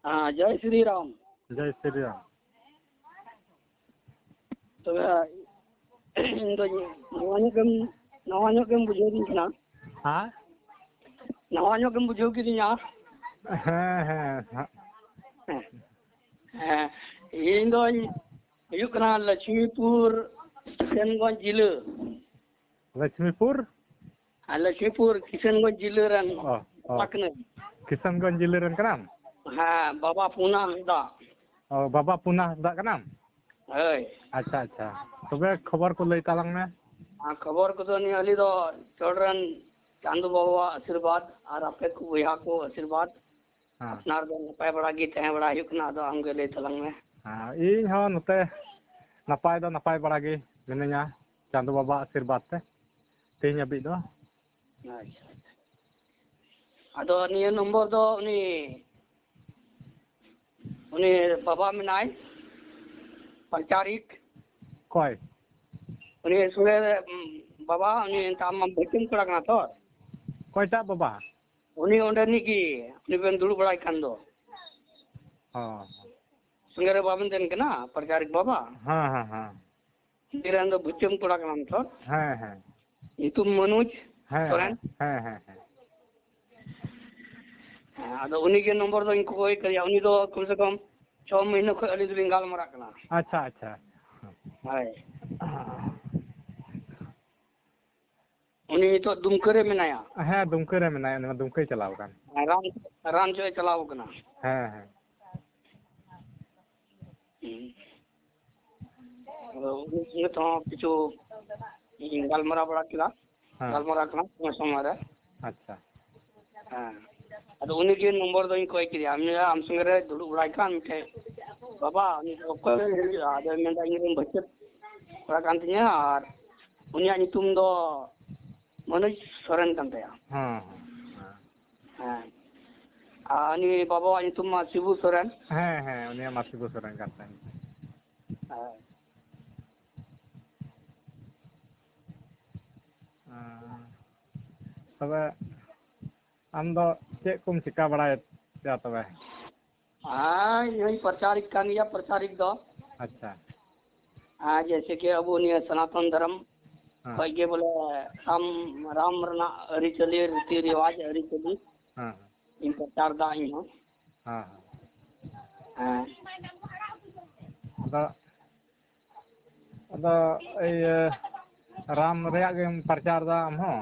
हाँ जय श्री राम। जय श्री राम। तो इन दो नवा गम बुझे दी ना हाँ नवा गम बुझे की ना हाँ हाँ इन दो हुयुक ना लक्ष्मीपुर किशनगंज जिले लक्ष्मीपुर लक्ष्मीपुर किशनगंज जिले रन पाकने किशनगंज जिले रन कनाम हाँ बाबा पूना हंसदा बाबा पुना हंसदा कनाम हय अच्छा अच्छा तबे खबर को लई तालांग में खबर को तो नहीं अली दो चौड़रन चांदू बाबा आशीर्वाद और आपे को बुया को आशीर्वाद अपनार दो नपाय बड़ा गी तहे बड़ा हुयुक ना दो हमगे लई तलांग में हाँ इन हो नते नपाय दो नपाय बड़ा गी मिनया चांदू बाबा आशीर्वाद ते तेज अभी दो अच्छा अदो निये नंबर दो उनी बाबा मिनाय प्रचारिक कोई उनी सुरे बाबा उनी ताम भेटिंग पड़ा कना तो कोईटा बाबा उनी ओंडे नी की उनी बेन दुड़ बड़ाई खान दो हाँ संगरे बाबन देन कना प्रचारिक बाबा हाँ हाँ हाँ निरंदो भुचम पड़ा कना तो हाँ हाँ इतुम मनोज सोरेन हाँ हाँ अदो उनी के नंबर दो इनको कोई करिया उनी दो कम से कम 6 महीने खो अली दुलिंग गाल मरा कना अच्छा अच्छा हाय उनी तो दुमकरे मेनाया हाँ दुमके रे मेनाया दुमके चलाव कान राम जो चलाव कना हाँ हाँ ये तो किछु गालमरा बड़ा किला गालमरा कना समारे अच्छा हां अदो उनी के नंबर दो कोई किया हम संगरे दुड़ उड़ाई कान मिठे बाबा उनी को आदे मेंदा इन बचत बड़ा कांतिया और उनी नितुम दो मनोज सोरेन कांतया हां हां अनि बाबा नितुम मा शिबू सोरेन हाँ हाँ उनी मा शिबू सोरेन कांता हां तबे आम दो चेक कुम चिका बड़ा या तबे हां यही प्रचारिक कानिया प्रचारिक दो अच्छा हाँ जैसे कि अब उन्हें सनातन धर्म कोई के बोले राम राम रना अरिचली रीति रिवाज अरिचली इन प्रचार दा ही हो हाँ हाँ अदा अदा ये राम रेया के प्रचार दा हम हो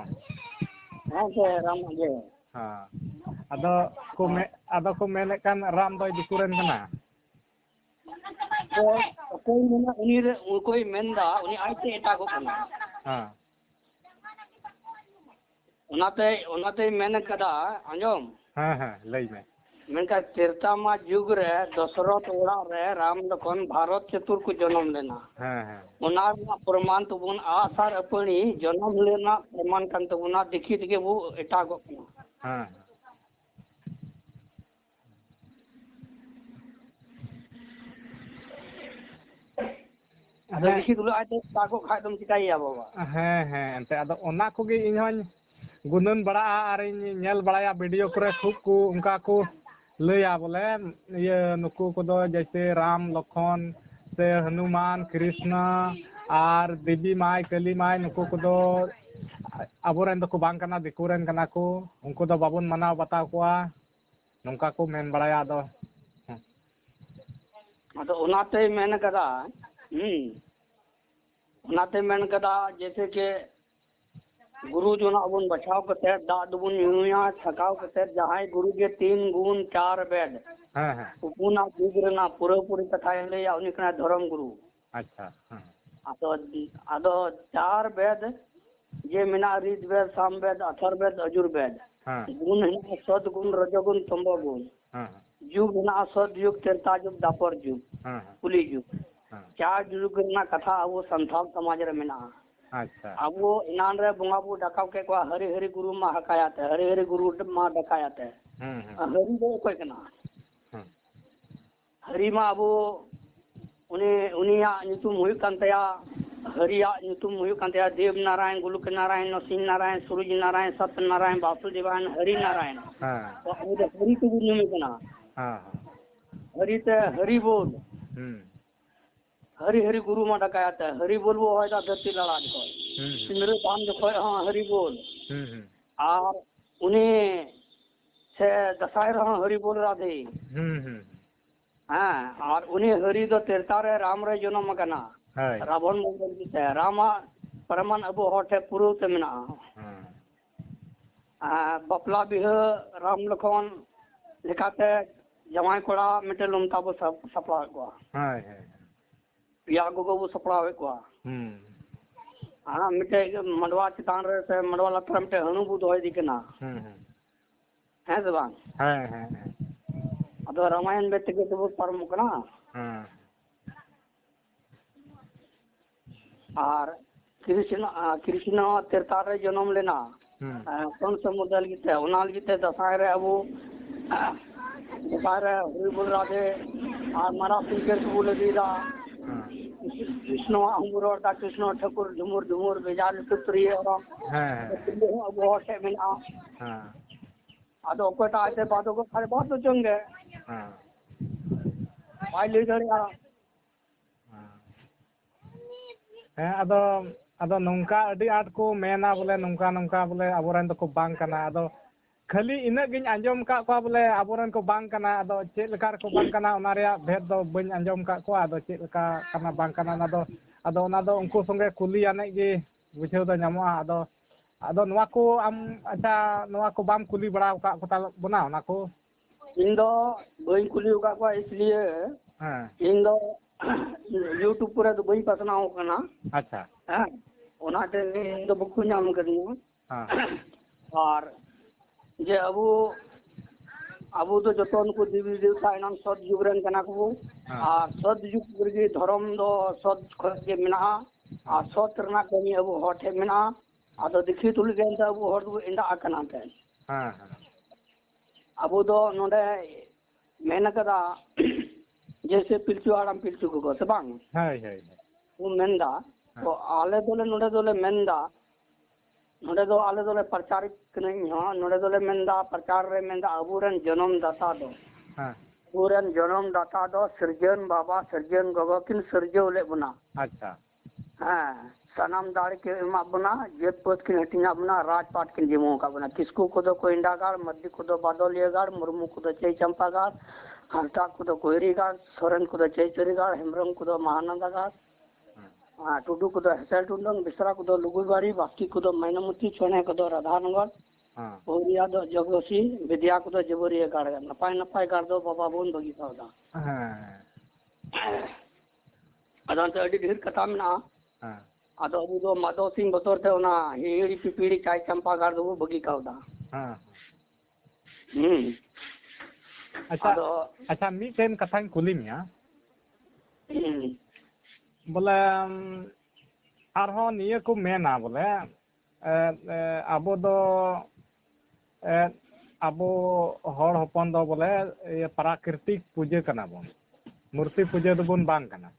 हाँ के राम के हाँ अदा को मेने कान राम दो दिकुरन कना तो कोई मेना उन्हीं कोई मेंदा उन्हीं आइते एटा को कना हाँ उनाते मेन कदा अंजोम हाँ हाँ लई में मेनका तीर्थामा युग रे दशरथ ओड़ा रे राम लखन भारत चतुर को जन्म लेना हाँ हाँ उनार ना प्रमाण तो बुन आसार अपनी जन्म लेना प्रमाण कान तो बुना देखी के वो एटा को हाँ अदो देखी दुलो आते ताको खाय तुम चिकाइया बाबा हाँ हाँ एंते अदो ओना को गे इन हन गुनन बड़ा और नेल बड़ा वीडियो करे खूब को उनका को लैया बोले ये नुकु को दो जैसे राम लखन से हनुमान कृष्ण और देवी माई काली माई नुकु को दो अबोरेन दो को बांग कना दिकुरेन कना को उनको दो बाबुन मनाव बताव कोआ नोंका को मेन बड़ाया दो अदो उनाते मेन कदा उनाते मेन कदा जैसे के गुरु जो ना अबुन बचाव कते दाद बुन यूया छकाव कते जहां गुरु के 3 गुण 4 वेद हां हां उपुना दिगरना पूरे पूरी कथा ले या उनी कना धर्म गुरु अच्छा हां अदो अदो 4 वेद जे मिना ऋग वेद साम वेद अथर्ववेद अजुर्वेद गुण है सद गुण रजोगुण तमो गुण युग ना सद युग त्रेता युग दापर युग कुली युग 4 युग ना कथा वो संथाल समाज रे मिना अच्छा अब वो इनान रे बुंगा बु डकाव के को हरि हरि गुरु मा हकायाते हरि हरि गुरु मा डकायाते हरि दो कोई कना हरि मा अब उनी उनिया नितुम हुई कांतया हरिया नितुम हुई कांतया देव नारायण गुलुक नारायण नरसिंह नारायण सूरज नारायण सत्य नारायण वासुदेवायन हरि नारायण तो हरि तो गुरु में कना हरि ते हरि बोल हरि हरि गुरु मा डकायाते हरि बोल वो होय दा धरती लड़ा को सिंदूर दान जो हां हरि बोल और उन्हें से दसाई रहा हरि बोल राधे हाँ और उन्हें हरि दो तेरतारे राम रे जन्म कना रावण मंगल की रामा परमान अबो होठे पुरु ते मिना बपला बिह राम लखन लेखाते जमाई कोड़ा मिटे लुमता बो सपला को पिया गो बो सपला को हाँ मिटे मंडवा चितान रे से मंडवा लत्र मिटे हनु बु दोय दिकना हैं से बांग अदो रामायण में तके तो परम कना और कृष्ण तीर्थारे जन्म लेना कौन समुद्र गीते उनाल गीते दसाई रे अबू दसाई रे हरि बोल राधे और मारा पिंकर बोल दीदा कृष्ण अंगुर दा कृष्ण ठाकुर झुमुर झुमुर बेजार पुत्री और अबू होटे मिना अदो कोटा आते बादो को खाली बहुत तो चंगे भाई लीडर या अदो नौका अड़ी आट को मेना बोले नौका नौका बोले अबोरन को बांग कना अदो खाली इना गिन आंजम का को बोले अबोरन को बांग कना अदो चेक लकार को बांग कना ओना रे भेद दो बइन आंजम का को अदो चेक लका कना बांग कना अदो ओना दो उनको संगे कुली आने गे बुझेव दो ᱧᱟᱢᱚᱜᱼᱟ अदो नवा को आम अच्छा नवा को बाम कुली बड़ा का कोता बना ओना को इन दो बइन कुली का को इसलिए इन दो यूट्यूब पर तो बइन पसना हो कना अच्छा हां ओना ते इन दो बुक नाम करी और जे अबू तो जतन को देवी देवता इनाम सद जुगरन कना को और सद जुग के धर्म दो सद के मिना और सद रना कमी अबू होठे मिना आदो दिखी तुल गेन ता अबू होड़ दो इंडा कना ते अबू दो नोडे मेन कदा जैसे पिलचू आराम पिलचू को से बांग वो मेंदा तो आले दोले नोडे दोले मेंदा नोडे दो आले दोले प्रचारित नहीं हां नोडे दोले मेंदा प्रचार रे मेंदा अबूरन जन्म दाता दो अबूरन जन्म दाता दो सृजन बाबा सृजन गगो किन सृजोले बना अच्छा हां सनम दाड़ के एमा बना जेत पद किन हटिना बना राजपाट किन जिमो का बना किसको को दो कोइंडागाड़ मध्य को दो बादलियागाड़ मुर्मू को दो चई चंपागाड़ हंसदा को दो कोयरीगाड़ सोरेन को दो चईचरीगाड़ हेमरम को दो महानंदागाड़ टुडू को दो हेसल टुंडंग बिसरा को दो लुगुबाड़ी बाकी को दो मैनमुती छोने को दो राधानगर ओरिया दो जगोसी विद्या को दो जबरिया गाड़ नपाय नपाय गाड़ दो बाबा बोन बगी पावदा अदान से अडी ढेर कथा में ना अदो अबू दो माधव सिंह बतौर थे ना हिड़ी पिपीड़ी चाय चंपा गाड़ दो बगी कावदा अच्छा अच्छा मीटेन कथा कुली मिया बोले आरहो निये को मेना बोले अबो दो अबो हर हपन दो बोले ये प्राकृतिक पूजा कना बोन मूर्ति पूजा दो बोन बांग कना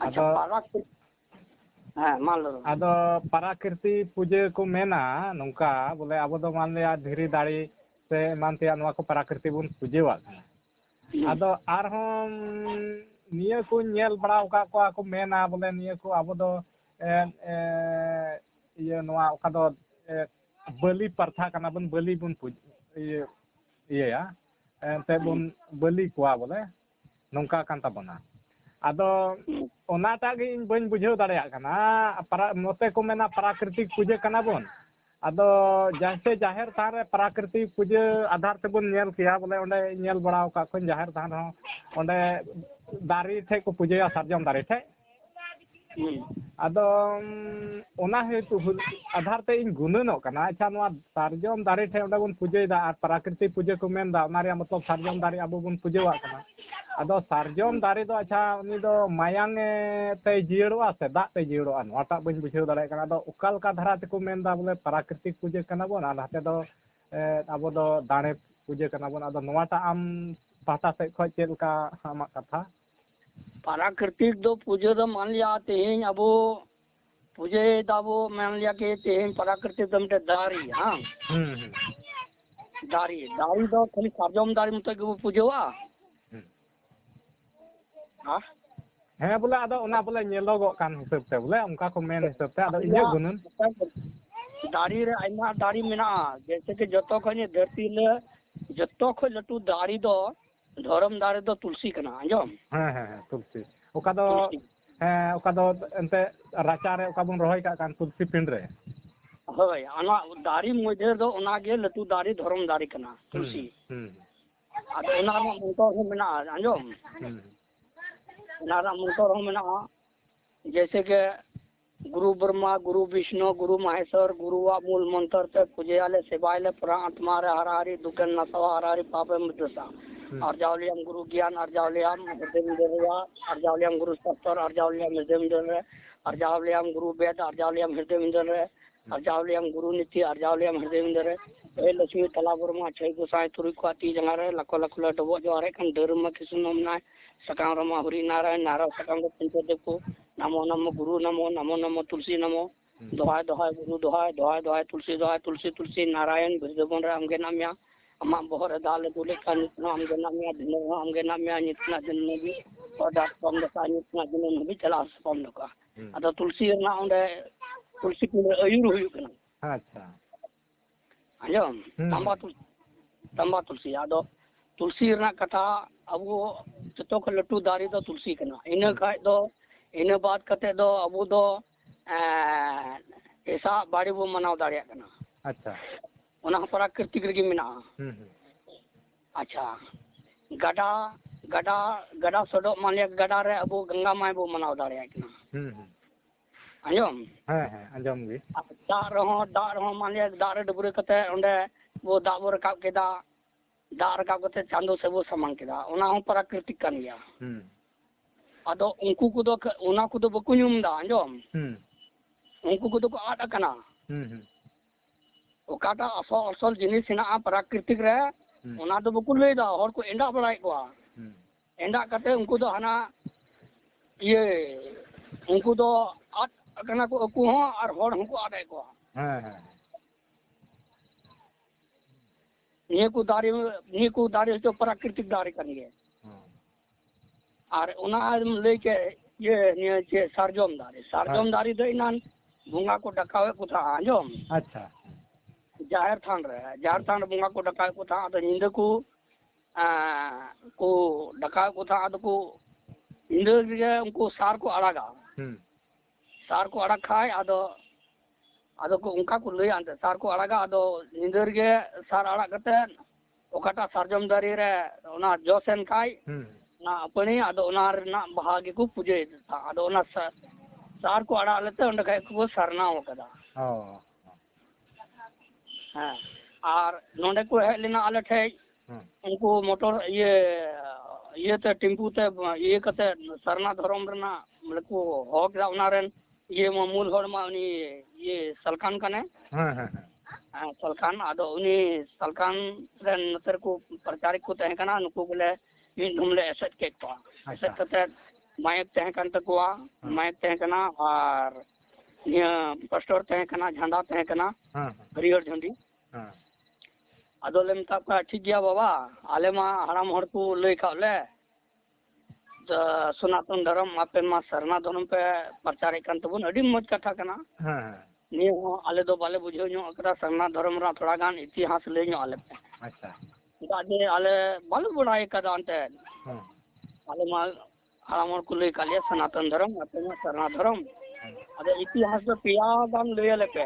अच्छा प्राकृतिक हां मान लो अदो प्राकृति पूजा को मेना नौका बोले अबो दो मान लिया धीरी दाड़ी से मानते नवा को प्राकृति बोन पूजेवा अदो आरहोम निया को नेल बड़ा का को मेना बोले निया को अब दो ये नवा का दो बलि प्रथा कना बन बलि बन ये या ते बन बलि कोआ बोले नौका कान ताबना अदो ओनाटा गे इन बन बुझेव दाड़या कना मोते को मेना प्राकृतिक पूजा कना बन अदो जैसे जाहिर थान रे प्राकृतिक पूजा आधार ते बन नेल किया बोले ओंडे नेल बड़ा का कोन जाहिर थान हो ओंडे दारी ठे को पूजा सारजम दारी ठे अदो ओना हेतु आधार ते इन गुणनो कना अच्छा नवा सारजम दारी ठे ओंडे बन पूजा दा प्राकृतिक पूजा को मेन दा ओनारे मतलब सारजम दारी अबो बन पूजावा कना अदो सारजम दारी दो अच्छा उनी दो मायांग ते जियड़वा से दा ते जियड़वा नवाटा बन बुझेव दाड़े कना अदो उकाल का धारा ते को मेन दा बोले प्राकृतिक पूजा कना बोन आधाते दो अबो दो दाणे पूजा कना बोन अदो नवाटा आम पाटा से खो चेल का आमा कथा प्राकृतिक दो पूजा दो मान लिया तेन अबो पूजे दाबो मान लिया के तेन प्राकृतिक दमटे दारी हां दारी दो खाली सारजम दारी मत के पूजवा हाँ हाँ बोले आदो उना बोले नेलोगो कान हिसाब ते बोले उनका को मेन हिसाब ते आदो इन्हें गुनन दारी रे आइमा दारी मेना जैसे कि जतो खने धरती ले जतो ख लटू दारी दो धर्म दारी दो तुलसी कना आंजम हाँ हाँ हाँ तुलसी ओका दो हाँ ओका दो एंते राचा रे ओका बुन रोहई का कान तुलसी पिंड रे होय अना दारी मध्य दो ओना गे लटू दारी धर्म दारी कना तुलसी आदो ओना मा मंत्र हो मेना आंजम ओना रा मंत्र हो मेना जैसे के गुरु ब्रह्मा गुरु विष्णु गुरु महेश्वर गुरु मूल मंत्र पे पूजयाले सेवायले पुरा आत्मा रे हरारी दुकन नसवा हरारी पापे मृत्युसा अर्जावलियम गुरु ज्ञान अर्जावलियम हृदय अर्जावलियम गुरु सत्तर अर्जावलियम हृदय अर्जावलियम गुरु वेद अर्जावलियम हृदय अर्जावलियम गुरु नीति अर्जावलियम हृदय ए लक्ष्मी तला ब्रह्मा छय गोसाई तुरी को ती जंगारे लको लको डबो जोरे कन धर्म किसुनम ना सकाम रमा हरि नारायण नारायण सकाम को पंचो देखो नमो नमो गुरु नमो नमो नमो तुलसी नमो दोहाय दोहाय गुरु दोहाय दोहाय दोहाय तुलसी दोहाय तुलसी तुलसी नारायण बिरदबन रे हमगे नाम्या अम्मा बहर दाल दुले का नितना हमगे नाम्या दिन हमगे नाम्या नितना दिन नबी पदा पम का नितना दिन नबी चला पम का अदा तुलसी ना ओंडे तुलसी को अयुर हुयु कना अच्छा आंजम तंबा तुलसी आदो तुलसी ना कथा अब जतो ख लट्टू दारी दो तुलसी कना इन खाय दो इन बात कते दो अब दो ऐसा बाड़ी बो मनाव दाड़िया कना अच्छा ओना प्राकृतिक रगी मेना अच्छा गडा गडा गडा सडो मालिया गडा रे अब गंगा माय बो मनाव दाड़िया कना आंजम हाँ हाँ आंजम गी दा रहो मालिया दा रे डबरे कते ओंडे वो दा बो रकाब केदा दा रकाब कते चांदो से वो समांग केदा ओना हो प्राकृतिक कान गया अदो उनको को दो ओना को दो बको ᱧᱩᱢ दा आंजम उनको को दो को आड कना ओकाटा असल असल जिनिस हेना प्राकृतिक रे ओना दो बको लई दा हर को एंडा बड़ाई को एंडा कते उनको दो हना ये उनको दो आड कना को अकु हो और हर हमको आडे को हां हां ये को दारी तो प्राकृतिक दारी कन गे और उना लई के ये निये चे सारजोम दारी दो इनान बुंगा को डकावे को था आंजम अच्छा जाहिर थान बुंगा को डकावे को था तो निंद को डकावे को था तो को निंद गे उनको सार को अड़ागा सार को अड़क खाय आदो आदो को उनका को लई आंते सार को अड़ागा आदो निंद गे सार अड़क कते ओकाटा सारजोम दारी रे ओना जोसेन खाय ना अपनी आदो ओना रना भागे को पूजे था आदो ओना सार को अड़ा लेते उंडे खाय को सरना हो कदा हां और नोंडे को हे लेना आले ठे उनको मोटर ये ते टेम्पू ते ये कते सरना धरम रना मतलब को हक दा ओना रेन ये मूल होड़ मा उनी ये सलकान कने हां सलकान आदो उनी सलकान रेन नतर को प्रचारिक को तहे कना नुको बोले इन घुमले एसेट के को एसेट कते माइक तहे कन तकोआ माइक तहे कना और ये पोस्टर तहे कना झंडा तहे कना हरिहर झंडी आदो लेम ता ठीक गया बाबा आले मा हराम हड़ को लई खाले सनातन धर्म आपे मा सरना धर्म पे प्रचार कन तबुन अडी मज कथा कना नि हो आले दो बाले बुझो नो अकरा सरना धर्म रा थोड़ा गान इतिहास ले नो आले पे अच्छा दादे आले बालू बड़ाई कदा अंते आले मा हराम को लई काले सनातन धर्म आपे मा सरना धर्म अदे इतिहास दो पिया गान ले आले पे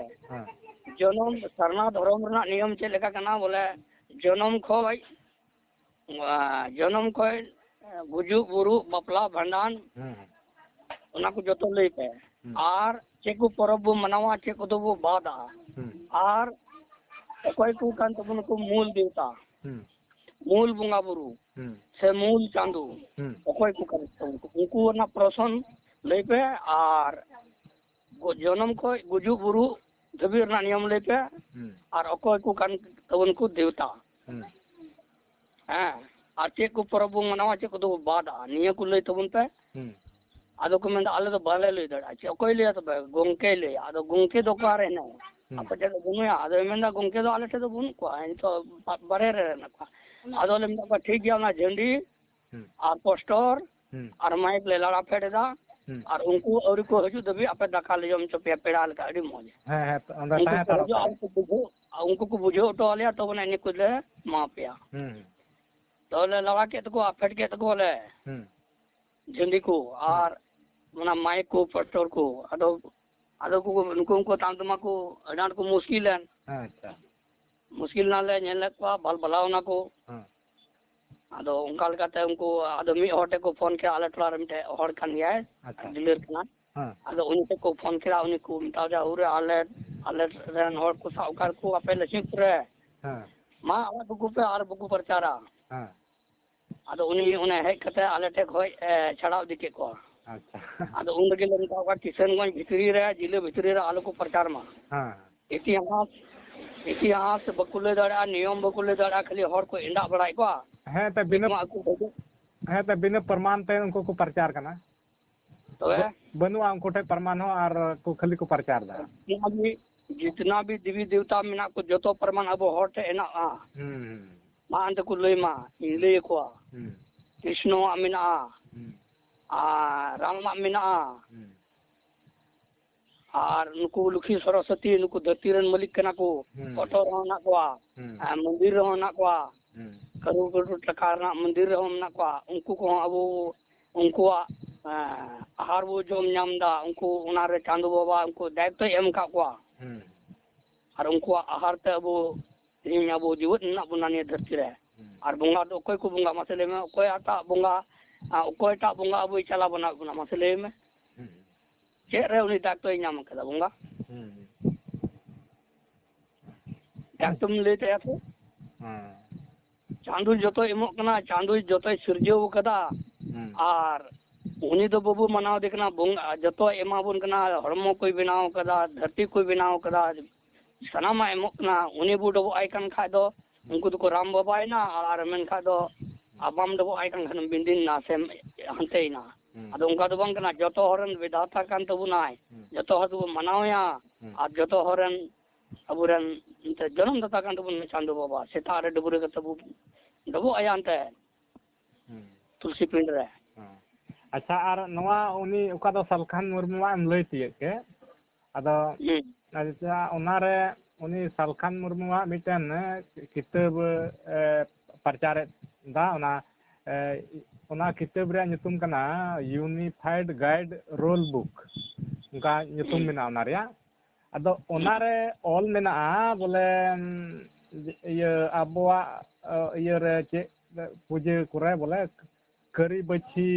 जनम सरना धर्म रा नियम चे लेका कना बोले जनम खो भाई जनम खो गुजु बुरु बपला भंडान ओना को जतो लई पे आर चेकु परब बो मनावा चेकु दो बो बादा आर कोई को कान तबन को मूल देवता मूल बुंगा बुरु से मूल चांदू कोई को कर उनको ना प्रसन्न लई पे आर जनम को गुजु बुरु धबीर ना नियम लई पे आर कोई को कान तबन को देवता हां और चेक को परब मनावा चेक दो बादा निया को लई तबन पे आदो को में आले तो बाले लई दड़ा चे कोई ले तो गोंके ले आदो गोंके दो का रे ना आप जगह बुनु आदो में दा गोंके दो आले तो बुन को इन तो बरे रे ना आदो ले में ठीक गया ना झंडी और पोस्टर और माइक ले लड़ा फेडेदा और उनको और को हजू दबी आपे दाका ले जम चपे पेड़ा लका अड़ी मौज उनको को बुझो तो आलिया तो बने निको ले मा पिया तो ले लड़ा के तो को फेट के तो को ले झंडी को और मना माइक को पट्टोर को अदो अदो को उनको ताम तमा को अडान को मुश्किल है अच्छा मुश्किल ना ले नेल को बल बलाव ना को अदो उनका लगाते उनको अदो मी हॉटे को फोन के आले टोला रमते हॉर खान गया है डिलीवर करना अदो उनके को फोन किया उनको मिटा जा उरे आले आले रन हॉर को साउकार को आपे लक्ष्मीपुर मा आला बुकु पे आर बुकु प्रचारा अदो उनी उन्हें है कते आले टेक होय छड़ाव दिके को अच्छा अदो उन के लंका का किशनगंज भितरी रे जिले भितरी रे आलो को प्रचार मा इतिहास बकुले दड़ा नियम बकुले दड़ा खाली हॉर को इंडा बड़ाई को है त बिना प्रमाण ते उनको को प्रचार करना तो बनुआ उनको टे प्रमाण हो और को खाली को प्रचार दा जितना भी देवी देवता मिना को जतो प्रमाण अब होटे एना मा अंत को लई मा इले को कृष्ण अमिना राम अमिना और नुकु लुखी सरस्वती नुकु धरती रन मलिक कना को फोटो रहना को मंदिर रहना को करोड़ करोड़ टका मंदिर रहना को उनको को अब उनको आहार वो जो नामदा उनको उनारे चांदो बाबा उनको दायित्व एम का को और उनको आहार ते अब इन अब जीवन ना बुनानी धरती रे और बंगा दो कोई को बंगा मसले में कोई आटा बंगा कोई टा बंगा अब चला बना गुना मसले में चे रे उनी दायित्व नाम कदा बंगा दायित्व लेते आतो चांदू जतो एमोक कना चांदू जतो सिरजेव कदा और उनी दो बाबू मनाव देखना बंगा जतो एमा बुन कना हरमो कोई बनाव कदा धरती कोई बनाव कदा सनामा एमोक कना उनी बुडो आइकन खा दो उनको तो राम बाबा है ना और मन खा दो अबाम दो आइकन खन बिंदिन ना से हंते ना अदो उनका दो बंग कना जतो हरन विधाता कान तो बुनाय जतो हर दो मनाव या और जतो हरन अबुरन जन्म दाता कान तो बुन चांदो बाबा सितारे डबुरे कतबु डबो आयांते तुलसी पिंड रे अच्छा और नवा उनी उका दो सलखान मुर्मु एम लई तिये के अदो अच्छा उनारे उनी सलखान मुर्मु मिटन किताब प्रचार दा उना किताब रे nyutum kana unified guide role book उनका nyutum मेना उना रे अदो उनारे ऑल मेना बोले ये अबवा ये रे चे पूजे करे बोले करी बची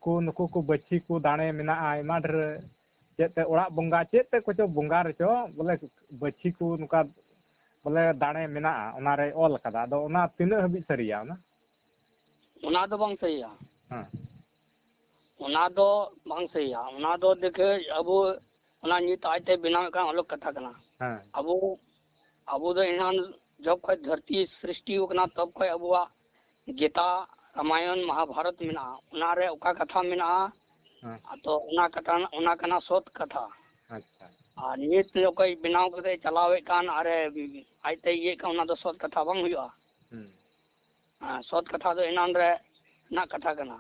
को नुको को बची को दाणे मेना आयमा ढेर चेते ओड़ा बंगा चेते को चो बंगा रे चो बोले बची को नुका बोले दाणे मेना उनारे ऑल कदा दो उना तिना हबी सरिया ना उना दो बंग सहिया हां उना दो बंग सहिया उना दो देखे अब उना नित आते बिना का अलग कथा कना हां अब दो इनान जब कोई धरती सृष्टि उकना तब कोई अबुआ गीता रामायण महाभारत मिना उनारे उका कथा मिना तो उना कथा उना कना सोत कथा अच्छा आ नित कोई बिनाव कते चलावे कान अरे आइते ये का उना दो सोत कथा बंग हुआ सोत कथा दो इनान रे ना कथा कना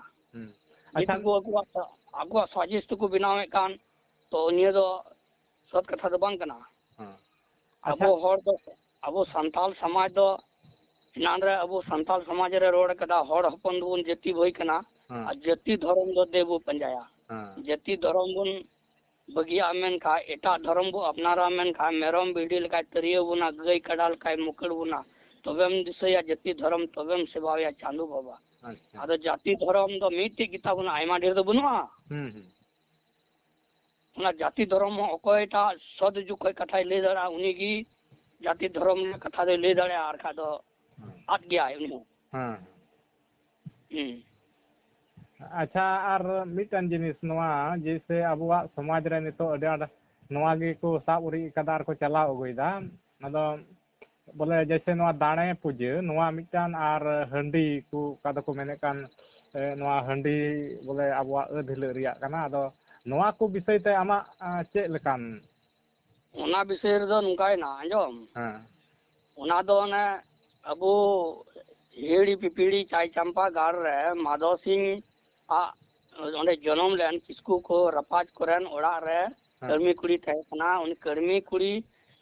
अच्छा को आगुआ साजिश को बिनावे कान तो उनिए दो सोत कथा दो बंग कना अबो हर दो अबो संताल समाज दो इनान रे अबो संताल समाज रे रोड कदा हर हपन बुन जति भई कना आ जति धर्म दो देबो पंजाया जति धर्म बुन बगिया मेन का एटा धर्म बो अपनारा मेन का मेरम बिडिल का तरियो बुना गई कडाल का मुकड़ बुना तबेम दिसया जति धर्म तबेम सेवाया चांदू बाबा अच्छा आदो जाति धर्म दो मीते गीता बुना आयमा ढेर दो बुनवा उना जाति धर्म ओकोयटा सद जो कोई कथा ले दरा उनी की जाति धर्म कथा दे ले दरा आर का दो आत गया है उनी अच्छा और मिटन जिनिस नवा जैसे अबुआ समाज रे नितो अडा नवा गे को साबुरी कदार को चला अगुइदा अदो बोले जैसे नवा दाणे पूजे नवा मिटन और हंडी को कदा को मेने कान नवा हंडी बोले अबुआ अधल रिया कना अदो नवा को विषय ते आमा चे लकान उना विषय रे दो नुकाय ना अंजोम हां उना दो ने अबो हेड़ी पिपीड़ी चाय चंपा गार रे Madhav Singh onde jonom len kisku ko rapaj koren ora re karmi kuri tahe kana uni karmi kuri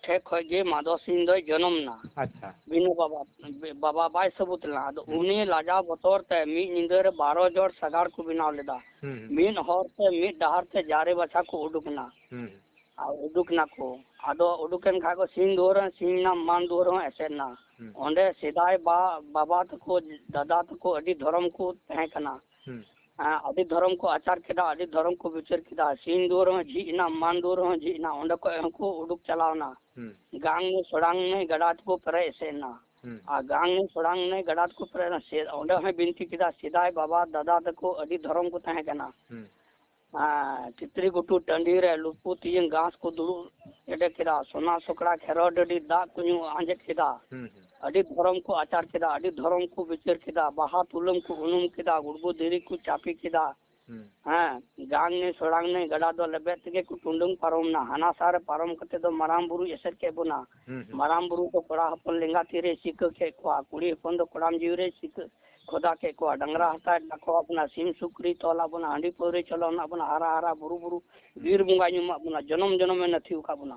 ठे खोजे माधव सिंह दो जन्म ना अच्छा बिनु बाबा बाबा बाय सबूत ला तो उनी लाजा बतौर ते मी निंदर 12 जोड़ सगाड़ को बिनाव लेदा मीन हर ते मी डहार ते जारे बचा को उडुकना आ उडुकना को आदो उडुकन खा को सिंह दोर सिंह ना मान दोर ऐसे ना ओंडे सिदाय बाबा तको दादा तको अडी धर्म को तहे कना अडी धर्म को आचार केदा अडी धर्म को विचार केदा सिंह दोर जी ना मान दोर जी ना ओंडे को उडुक चलावना गांग में सड़ांग में गड़ात को परे ऐसे ना आ गांग में सड़ांग में गड़ात को परे ना से ओंडे में बिनती केदा सिदाय बाबा दादा तको अडी धर्म को तहे कना चित्री गुटू टंडी रे लुपु तीन घास को दुड़ू एडे केदा सोना सोकड़ा खेरो डडी दा कुनु आंजेट केदा अडी धर्म को आचार केदा अडी धर्म को विचार केदा बाहा तुलम को उनुम केदा गुड़बो देरी को चापी केदा गांग ने सोड़ांग ने गड़ा दो लेबे तगे को टुंडुंग पारम ना हाना सारे पारम कते दो मराम बुरु एसर के बुना मराम बुरु तो कोड़ा हपन लेंगा तीरे सिक के को कुड़ी हपन दो कोड़ाम जीवरे सिक खोदा के को डंगरा हता डको अपना सिम सुकरी तोला बना हांडी पोरे चलो ना अपना हरा हरा बुरु बुरु वीर बुंगा नुमा अपना जन्म जन्म में नथी उका बुना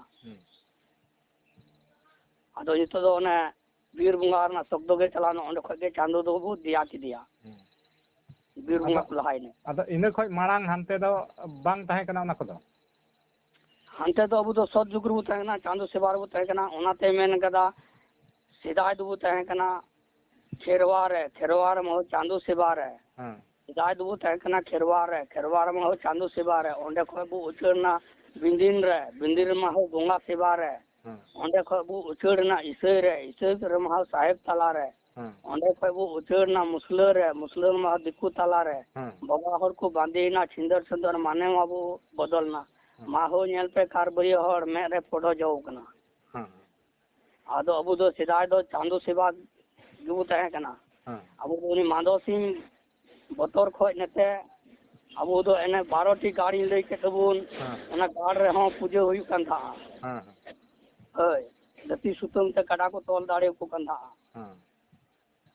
आदो जितो दो ने वीर बुंगा ना शब्द के चलानो ओंडे खगे चांदो दो बु दिया की दिया वीर बुंगा को लहाय ने आदो इने खय मारांग हानते दो बांग ताहे कना ओना को दो हानते दो अबु दो सत जुगर बु ताहे कना चांदो सेवार बु ताहे कना ओनाते मेन कदा सिदाय दो बु ताहे कना खेरवार में चांदो सेवार है सिदाय दो बु ताहे कना खेरवार में चांदो सेवार है ओंडे खय बु उचरना बिंदिन में हो बोंगा सेवार है ओंडे खय बु उचरना इसर में साहेब तला रे ओंडे खय बु उचरना मुसलर में दिकु तला रे बाबा हर को बांधेना छिंदर छिंदर माने माबू बदलना माहो नेल पे कारबरी हर में रे फोटो जाऊ कना आदो अबु दो सिदाय दो चांदो सेवा गबु तहे कना अबु उनी माधव सिंह बतौर खय नेते अबु दो एने 12 टी गाड़ी ले के तबुन ओना गाड़ रे हो पूजा हुई कन था हय दती सुतम ते कड़ा को तोल दाड़े को कन था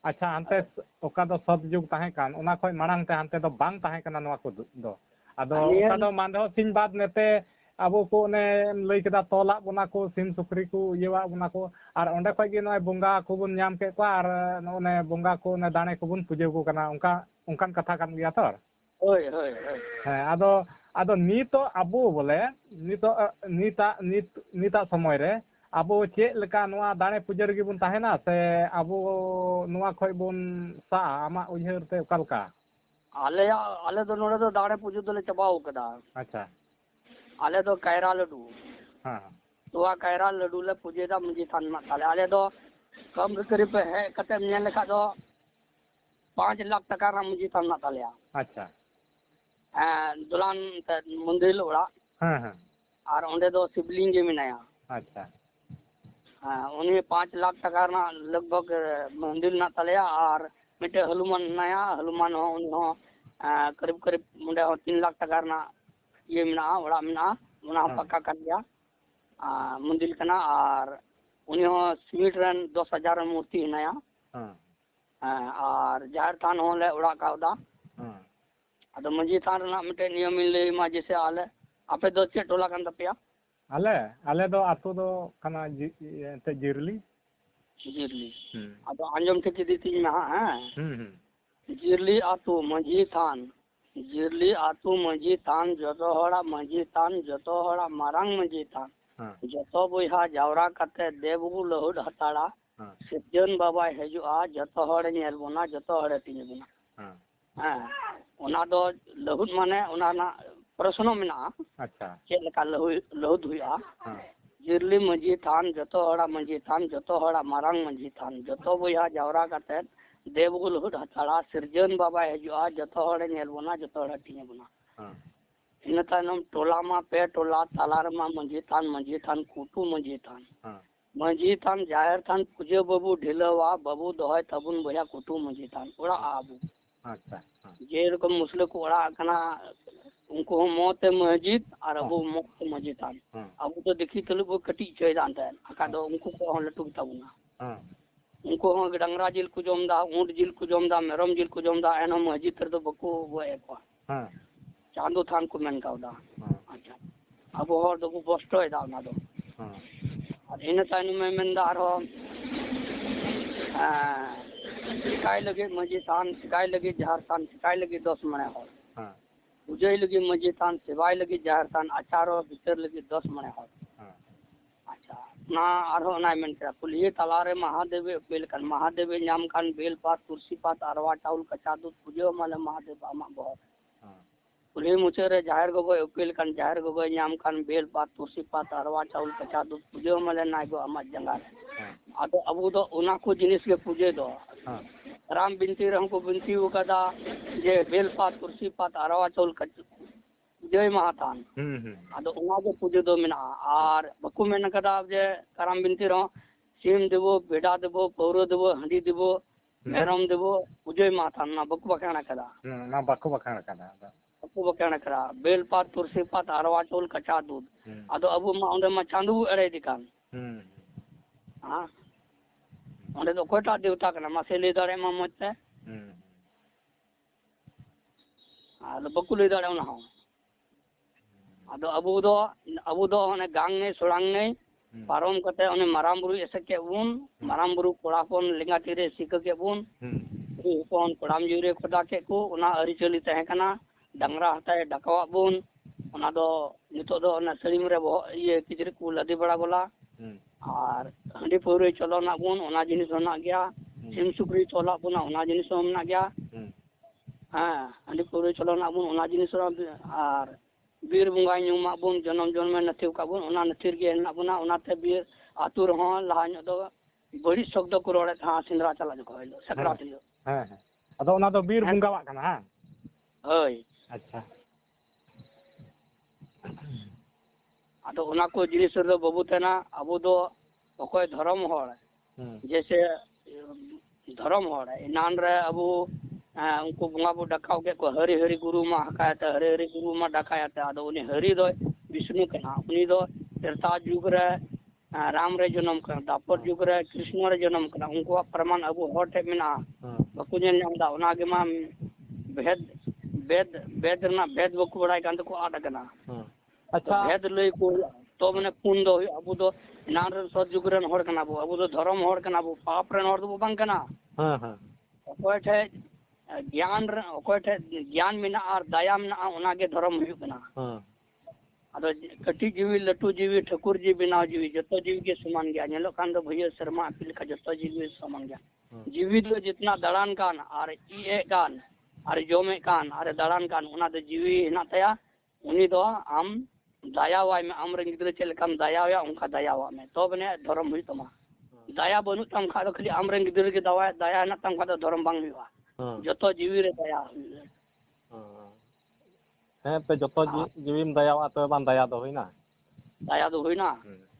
अच्छा हानते ओका दो सतयुग ताहे कान ओना खय मारांग ते हानते दो बांग ताहे कना नवा को दो आदो ओका दो माधव सिंह बाद नेते अब को ने लई केदा तोला बना को सिम सुक्री को येवा बना को और ओंडे खय गे नय बंगा को बुन नाम के को और ओने बंगा को ने दाणे को बुन पूजे को कना उनका उनकान कथा कान गया तो होय आदो नीतो अबो बोले नीता समय रे अबो चे लेका नवा दाणे पूजा रे बुन ताहेना से अबो नवा खय बुन सा आमा उयहर ते ओकालका आले दो नोडे दो दाणे पूजा दोले चबाओ कदा अच्छा आले दो कायरा लड्डू तो कायरा लड्डू ले पूजे दा मुझे थान मा ताले आले दो कम करीब है कते ने लेखा दो 5 लाख टका रा मुझे थान मा ताले अच्छा दुलान मंदिर ओड़ा और ओंडे दो शिवलिंग जे मिनाया अच्छा उन्हें 5 लाख टका ना लगभग मंदिर ना ताले और मिटे हनुमान नया हनुमान हो उन्हों करीब करीब मुंडे 3 लाख टका ना ये मिना ओड़ा मिना उना पक्का कर दिया मंदिर कना और उन्हें सीमेंट रन 10,000 मूर्ति नया और जाहिर थान होले ओड़ा कावदा अदो मंजी थान ना मिटे नियम ले मा जैसे आले आपे दो चे टोला कान तपिया आले दो आतो दो कना ते जिरली अदो अंजम ठेके दीती में हां जिरली आतो मंजी थान जतो हड़ा मंजी थान जतो हड़ा मारांग मंजी थान जतो बोहा जावरा कते देवगु लहुड हताड़ा सिद्धन बाबा हेजुआ जतो हड़े नेल बोना जतो हड़े तिने बोना ओना दो लहुड माने ओना ना प्रश्न मेना अच्छा के लेका लहुड हुआ जिरली मंजी थान जतो हड़ा मारांग मंजी थान जतो बोहा जावरा कते देवगु लहुड हताड़ा सिरजन बाबा हेजुआ जतो हड़े नेल बोना जतो हड़े तिने बोना इन तायनम टोला मा पे टोला तालार मा मंजी थान कुटू मंजी थान जाहिर थान पूजे बाबू ढिलवा बाबू दोहय तबुन बोया कुटू मंजी थान ओड़ा आबू अच्छा जे रकम मुस्लिम को ओड़ा कना उनको मौत मस्जिद और अबू मौत मस्जिद थान अबू तो देखी तलु वो कटी चय जानता है आका दो उनको को लटू तबुना उनको हो डंगरा जिल को जम दा ऊंट जिल को जम दा मेरम जिल को जम दा एनो मस्जिद रे बको गोए को हाँ चांदो थान को मेन कावदा अच्छा अब हर दो बस्तो है दा ना दो और इन तानु में मेन दा रो सिकाई लगे मस्जिद थान सिकाई लगे जहर थान सिकाई लगे 10 मणे हो पूजय लगे मस्जिद थान सेवाई लगे जहर थान आचारो भीतर लगे 10 मणे हो अच्छा ना आरो ना मेन करा कुलिए तलारे महादेव बेल कन महादेव नाम कान बेल पात तुलसी पात अरवा टाउल कचा दूध पूजो माले महादेव आमा बहुत कुली मुचे रे जाहिर गगोय उपेल कन जाहिर गगोय नाम कान बेल पात तुलसी पात अरवा टाउल कचा दूध पूजो माले नाय गो आमा जंगार आदो अबू दो उना को जिनिस के पूजे दो राम बिनती रंग को बिनती उकदा जे बेल पात तुलसी पात अरवा टाउल कचा जय महातान आदो उना के पूजे दो मिना आर बकु मेन कदा जे कराम बिनती रहो सीम देबो बेड़ा देबो पौरो देबो हंडी देबो मेरम देबो पूजे महातान ना बकु बखाना कदा ना बको बखाना कदा बकु बखाना करा बेल पात तुलसी पात अरवा टाउल कचा दूध आदो अबू मा ओंडे मा चांदू एरे दिकान हां ओंडे दो कोटा देवता कना मासे ले दारे मा मते आदो बकु ले दारे ना हो आदो अबू दो ओने गांग ने सोलांग ने पारम कते ओने माराम बुरु एसे के बुन माराम बुरु कोड़ापन लेंगा तीरे सिक के बुन कोन कोड़ाम जुरे खोदा के को ओना अरि चली तहे कना डंगरा हताए डकावा बुन ओना दो नितो दो ओना सलीम रे ये किजरे को लदी बड़ा गोला और हंडी पौरे चलो ना बुन ओना जिनिस होना गया सिम सुकरी चोला बुना ओना जिनिस होना गया हां हंडी पौरे चलो ना बुन ओना जिनिस और बीर बुंगा नुमा बुन जन्म जन्म नथिव का बुन ओना नथिर के ना बुना ओनाते बीर आतुर हो लाहान दो बड़ी शब्द को रोड़े था सिंदरा चला जो कहलो सकरात लियो हां अदो ओना दो बीर बुंगा वा कना हां होय अच्छा आदो ओना को जिनिस रो बाबू तना अबो दो ओकोय धर्म होड़ जैसे धर्म होड़ इनान रे अबो उनको बुंगा बो डकाव के को हरि हरि गुरु मा हकायते हरि हरि गुरु मा डकायते आदो उनी हरि दो विष्णु कना उनी दो त्रेता युग रे राम रे जन्म कर दापर युग रे कृष्ण रे जन्म कना उनको प्रमाण अबो होटे मिना बकु ने नामदा ओना गे मा भेद वेद वेद ना भेद बकु बड़ाई कांद को आड कना अच्छा भेद लई को तो मने पुन दो अबो दो नान रे सद युग रे होड़ कना अबो दो धर्म होड़ कना पाप रे होड़ दो बांग कना हां ओकोय ठे ज्ञान में और दया में ओना के धर्म हुई कना अदो कटी जीवी लटू जीवी ठकुर जी बिना जीवी जतो जीवी के समान गया नेलो कान दो भैया शर्मा अपील का जतो जीवी समान गया जीवी दो जितना दड़ान कान और ई कान और जोमे कान और दड़ान कान ओना दो जीवी हिना तया उनी दो आम दया वाय में आम रे गिदरे चल कम दया या उनका दया वा में तो बने धर्म हुई तमा दया बनु तम खा दो खाली आम रे गिदरे के दया ना तम खा दो धर्म बांग हुआ जतो जीवी रे दया हैं पे जतो जीवीम दयावा तो बान दया दो होइना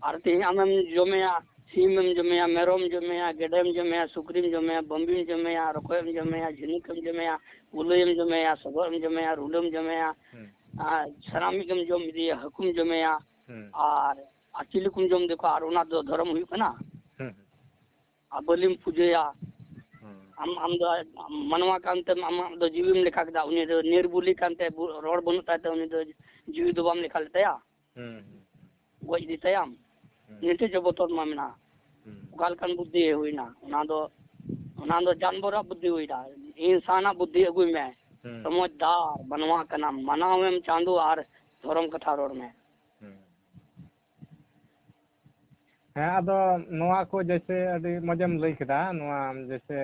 और ते आमम जमेया सीमम जमेया मेरोम जमेया गेडम जमेया सुक्रीम जमेया बम्बीम जमेया रकोयम जमेया झिनिकम जमेया उलयम जमेया सगरम जमेया रुलम जमेया सरामिकम जम दिए हकुम जमेया और अचिलकुम जम देखो और ओना दो धर्म हुई कना अबलिम पूजया हम दो मनवा कांते हम दो जीवीम लिखा कदा उनी दो निर्बुली कांते रोड बनुता ते उनी दो जीवी दो बाम लिखा लेतया गोज दितयाम नीचे जो बोतल मामना गाल कान बुद्धि हुईना ओना दो जानवर बुद्धि हुईना इंसाना बुद्धि अगुई में समझदार बनवा कना मनावेम चांदू और धर्म कथा रोड में हाँ अदो नोआ को जैसे अभी मजम लई केदा नोआ जैसे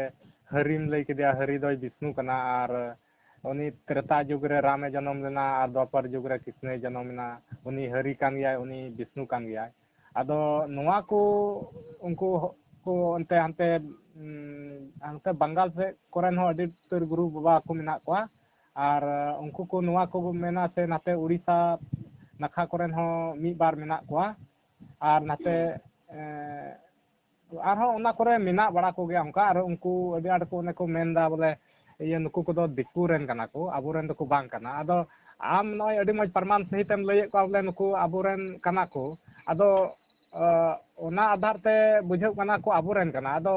हरिम लई केदा हरि दो विष्णु कना और उनी त्रेता युग रे रामे जन्म लेना और द्वापर युग रे कृष्ण जन्म लेना उनी हरि कान गया उनी विष्णु कान गया अदो नोआ को उनको को अंते अंते अंते बंगाल से कोरेन हो अडी तर गुरु बाबा को मेना को और उनको को नोआ को मेना से नाते उड़ीसा नखा कोरेन हो मी बार मेना को और नाते आरो ओना करे मेना बड़ा को गया उनका और उनको अडी आड़ को ने को मेनदा बोले ये नुकु को दो दिक्कु रेन कना को अबुरेन दो को बांग कना अदो आम नय अडी मज प्रमाण सहित हम लय को बोले नुकु अबुरेन कना को अदो ओना आधार ते बुझे कना को अबुरेन कना अदो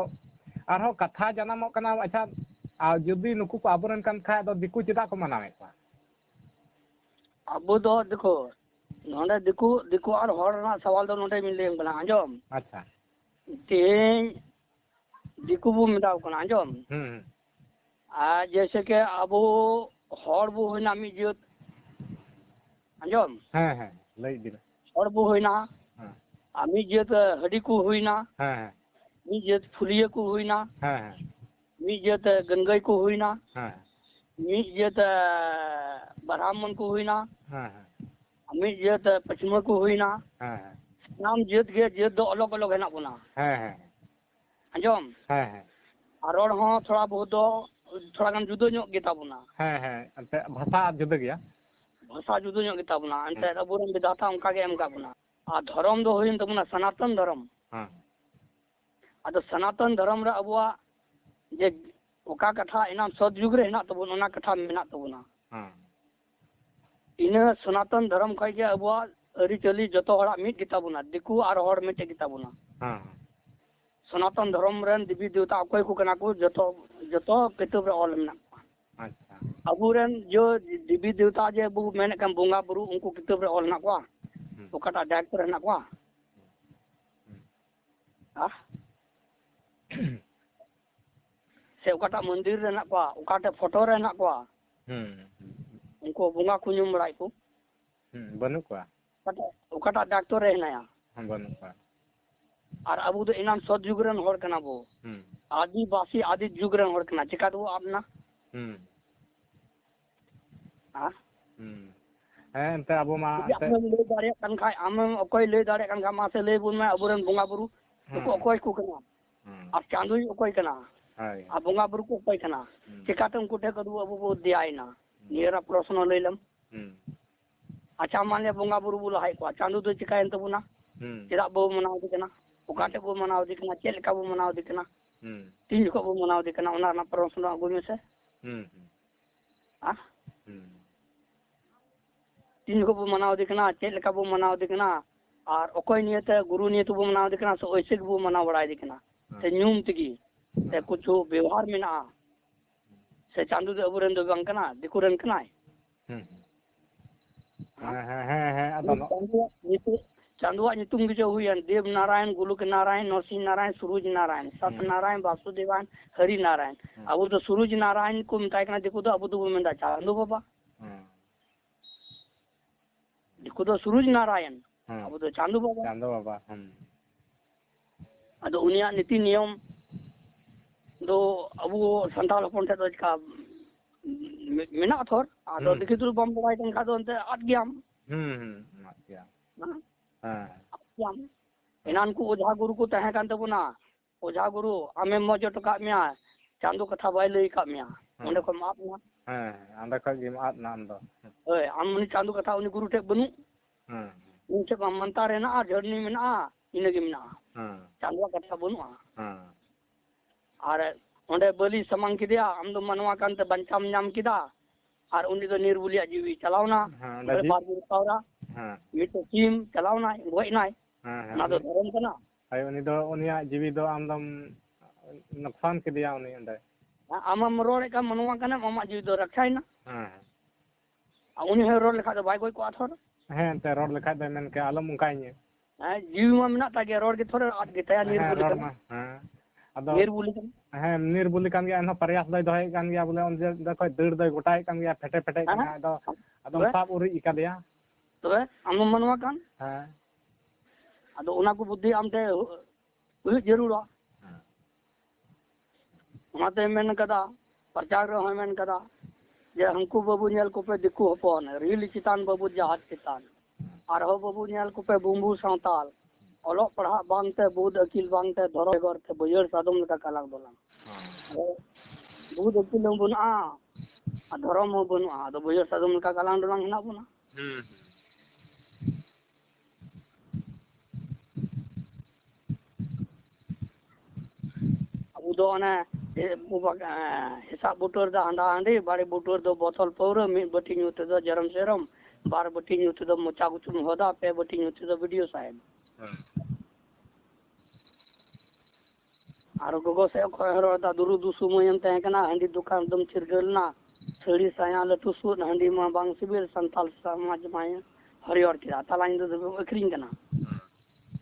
आरो कथा जनामो कना अच्छा जुदी नुकु को आबोरन कान खा दो दिकु चेदा को मनावे पा अब दो देखो नोंडे दिकु दिकु और हर ना सवाल दो नोंडे मिले बना आंजम अच्छा तेन दिकु बु मिदाव कना आंजम आ जैसे के अबो हर बु होइना मी जियत आंजम हाँ लई दिला हर बु होइना आमी जियत हडी को होइना मी जियत फुलिया को होइना मी जियत गंगई को होइना मी जियत ब्राह्मण को होइना मी जियत पश्चिम को होइना नाम जियत गे जियत दो अलग अलग हेना बोना आंजम और रोड हो थोड़ा बहुत दो थोड़ा गान जुदो ᱧᱚᱜ गे ताबुना अंते भाषा जुदा गया भाषा जुदो ᱧᱚᱜ गे ताबुना अंते अबुरन विधाता उनका गे एम काबुना आ धर्म दो होइन तबुना सनातन धर्म आदो सनातन धर्म रे अबुआ जे ओका कथा इनाम सतयुग रे हेना तबुन ओना कथा मेना तबुना इना सनातन धर्म खै गे अबुआ अरि चली जतो हड़ा मिट गे ताबुना दिकु और हड़ मिट गे ताबुना सनातन धर्म रन देवी देवता अकोय को कना को जतो जतो किताब रे ऑल मेना अच्छा अबुरन जो देवी देवता जे बु मेने कम बोंगा बुरु उनको किताब रे ऑल ना को ओकाटा डायरेक्टर हेना को से ओकाटा मंदिर रे ना को ओकाटे फोटो रे ना को उनको बोंगा कुnyum बड़ाई को बनु को ओकाटा डाक्टर रे हेनाया बनु को और अबु दो इनाम सतयुग रन हड़ कना बो आदिवासी आदि युग रन हड़ कना चिका दो आपना एंते अबो मा हम ले दारे कन खाय हम अकोय ले दारे कन मा से ले बुन में अबुरन बोंगा बुरु को अकोय को कना और चांदुई अकोय कना आ बोंगा बुरु को अकोय कना चिका तुम कुटे कदु अबु बो दियाइना निरा प्रश्न लेलम अच्छा मान ले बोंगा बुरु बुला हाय को चांदु दो चिकायन तबुना चेदा बो मनाव दिकना ओकाटे बो मनाव दिकना चेल का बो मनाव दिकना तीन को बो मनाव दिकना ओना ना प्रश्न अगु में से तीन को बो मनाव दिकना चेल का बो मनाव दिकना और ओकोय नियते गुरु नियते बो मनाव दिकना सो ओइसे बो मनाव बड़ाय दिकना से न्यूम तगी से कुछ व्यवहार में ना से चांदू दे अबुरन दो बंकना दिकुरन कना चांदुआ नितुम जो हुयन देव नारायण गुलुक नारायण नरसिंह नारायण सूरज नारायण सत नारायण वासुदेवान हरि नारायण अब तो सूरज नारायण को मिताय कना देखो तो अब तो मेंदा चांदू बाबा देखो तो सूरज नारायण अब तो चांदू बाबा अदो उनिया नीति नियम दो अबु संताल हपन थे तो का मेना थोर आदो देखि तो बम बड़ाय कन खादो अंते आट गयाम आट गया इनान को ओझा गुरु को तहे कान तबुना ओझा गुरु आमे मजो टका मिया चांदू कथा बाय लई का मिया ओंडे को माप ना अंडे को गे माप ना अंदो ओए आमनी चांदू कथा उनी गुरु टे बनु उनसे को मंता रे ना झरनी में ना इने गे मिना चांदू कथा बनु और ओंडे बलि समंग किदिया आम दो मनवा कान ते बंचाम नाम किदा और उनी दो निर्बुलिया जीवी चलावना बार बुरतावरा मिटो टीम चलावना गोय नाय ना दो धर्म कना आई उनी दो उनिया जीवी दो आमदम नुकसान किदिया उनी अंडे आमम रोड का मनवा कना मामा जीवी दो रक्षाय ना उनी हे रोड लेखा दो बाय गोय को आथर ते रोड लेखा दो मेन के आलम उकाय ने जीवी मा मिना तागे रोड के थोड़े आट के तया निर्बुली कना अदो निर्बुली कान गया प्रयास दय दय कान गया बोले उन देखो दड़ दय गोटाय कान गया फेटे फेटे कान अदो अदम साब उरी इकादिया तबे आम मनवा कान अदो उना को बुद्धि आमते हुई जरूरा ओनाते मेन कदा प्रचार रे मेन कदा जे हमको बाबू नेल को पे दिकु हपन रील चितान बाबू जहाज चितान और हो बाबू नेल को पे बुंबू सांताल ओलो पढ़ा बांगते बुद अकिल बांगते धरो गरते बजर सादम लका कालाग बोला बुद अकिल बनुआ धर्म बनुआ तो बजर सादम लका कालाग दोलांग हिना बना अब दो ने हिसाब बुटोर दा हांडा हांडी बाड़ी बुटोर दो बोतल पौर मी बटी न्यूते दो जरम सेरम बार बटी न्यूते दो मोचा गुचुम होदा पे बटी न्यूते दो वीडियो साहेब और गोगो से खर दा दुरु दुसु मयम तहे कना हंडी दुकान दम चिरगल ना सड़ी साया लटू सुन हंडी मा बांग सिबिल संताल समाज माय हरियर किदा तालाइन दो अखरिंग कना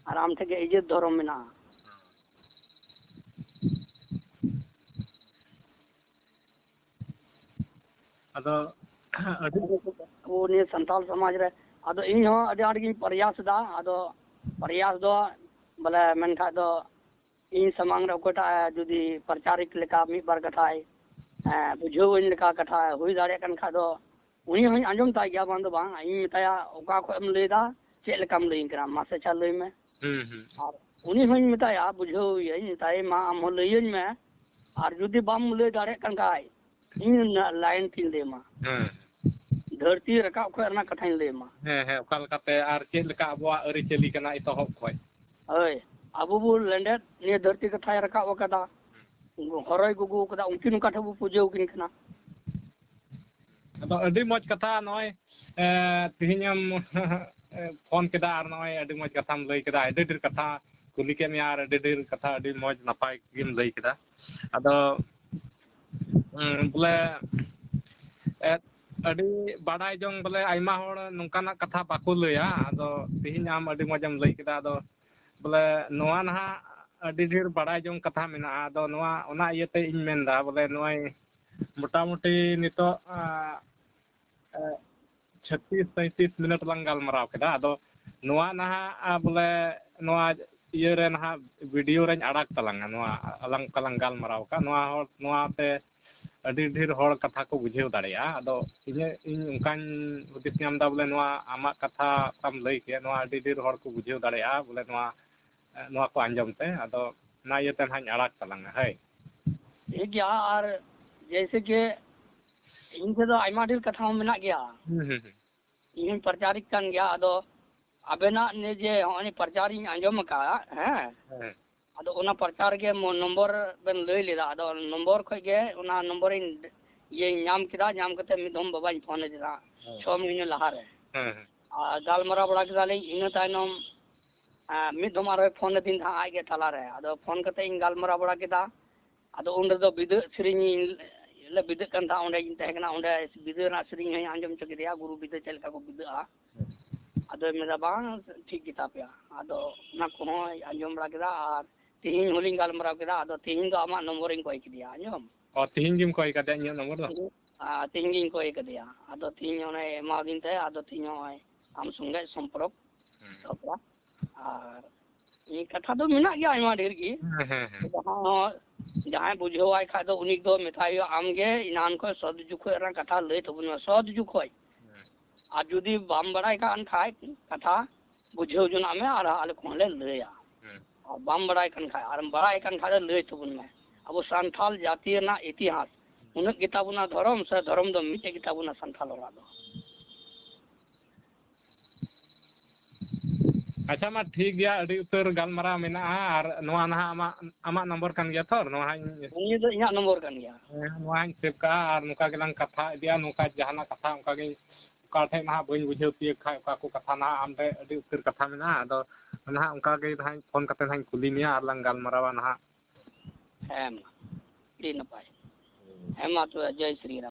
आराम थे इज्जत धर्म में ना अदो अडी वो ने संताल समाज रे अदो इन हो अडी आडी प्रयास दा अदो प्रयास दो बले मन खा दो इन समांग रे कोटा जुदी प्रचारिक लेका मी बार कथाय बुझो इन लेका कथा हुई दाड़े कन खा दो उनी हई आंजम ता गया बांदो बांग इन ताया ओका को एम लेदा चे लेकाम लई करा मासे चा लई में और उनी हई मिताया बुझो यही ताई मा हम लईन में और जुदी बाम ले दाड़े कन खाय इन लाइन तीन दे मा धरती रका को ना कथा ले मा ओका लकाते आर चे लेका अबवा अरि चली कना इतोहब खोय ओय अबु बु लेंडे ने धरती कथा रका ओकदा हरय गुगु कदा उनकिन कथा बु पूजो किन कना अदो अडी मौज कथा नय तिहिनम फोन केदा आर नय अडी मौज कथाम लई केदा अडी ढेर कथा कुली के यार अडी ढेर कथा अडी मौज नपाय गिम लई केदा अदो बोले अडी बाडाय जोंग बोले आइमा होड़ नोंकाना कथा बाको लया अदो तिहिन आम अडी मौजम लई केदा अदो बोले नोआ नहा अडी ढेर बाडाय जोंग कथा मेना अदो नोआ ओना इयते इन मेनदा बोले नोय मोटामुटी नितो 36-37 minute lang galmaraw keda ado noa naha bole noa iye re naha video reñ adak talanga noa alang kalang galmaraw ka noa te adi dhir hor katha ko bujhew dareya ado ᱤᱧ ᱚᱱᱠᱟᱧ ᱦᱩᱫᱤᱥ ᱧᱟᱢ ᱫᱟ ᱵᱚᱞᱮ ᱱᱚᱣᱟ ᱟᱢᱟᱜ ᱠᱟᱛᱷᱟ ᱛᱟᱢ ᱞᱟᱹᱭ ᱠᱮ ᱱᱚᱣᱟ ᱟᱹᱰᱤ ᱰᱷᱮᱨ ᱦᱚᱲ ᱠᱚ ᱵᱩᱡᱷᱟᱹᱣ ᱫᱟᱲᱮᱭᱟᱜᱼᱟ ᱵᱚᱞᱮ ᱱᱚᱣᱟ ᱠᱚ ᱟᱸᱡᱚᱢ te ado na iyete nahañ adak talanga hay ठीक गया और जैसे कि इनके तो आइमा ढेर कथा मेना गया इन प्रचारिक कन गया अदो अबेना ने जे हनी प्रचारी आंजम का हैं अदो ओना प्रचार के नंबर बेन लई लेदा अदो नंबर खय गे ओना नंबर ये नाम किदा नाम कते मिदम बाबा फोन दिदा 6 महीने लहा रे गालमरा बड़ा किदा ले इन ताइनम मिदम आरो फोन दिन था आगे तला रे अदो फोन कते इन गालमरा बड़ा किदा अदो उन दो बिद श्रीनी ले बिद कन था ओंडे इन तहकना ओंडे बिद ना श्री है आंजम चके दिया गुरु बिद चल का को बिद आ अदो मेरा बांग ठीक किताब या अदो ना को आंजम बड़ा किदा और तीन होलिंग गालमरा किदा अदो तीन दो आमा नंबरिंग कोई किदिया आंजम और तीन गिम कोई कदे इन नंबर दो तीन गिम कोई कदिया अदो तीन ओने मा दिन ते अदो तीन होय आम संगे संपर्क तपरा और ये कथा तो मिना गया आइमा ढेर की जहां बुझो आय खा तो उनी दो मिठाई आमगे इनान को सद जुखो रा कथा ले तो बुन सद जुखो आ जुदी बाम बड़ाई का अन खाय कथा बुझो जुना में आ रहा ले कोले ले या और बाम बड़ाई कन खाय और बड़ाई कन खाय ले तो बुन में अब संथाल जातीय ना इतिहास उन किताबुना धर्म से धर्म दो मिटे किताबुना संथाल रा दो अच्छा मा ठीक गया अडी उतर गालमरा मेना आर नोआ नहा आमा नंबर kan gya thor नोआ ini do inya nomor kan ya नोआ सेव का आर नुका गेलांग कथा दिया नुका जहाना कथा उनका गे का ठे ना बइन बुझेव तिय खा का को कथा ना आम रे अडी उतर कथा मेना अदो ना उनका गे ना फोन कते ना कुली मिया आर lang गालमरावा ना em đi nó phải em mà tôi जय श्री राम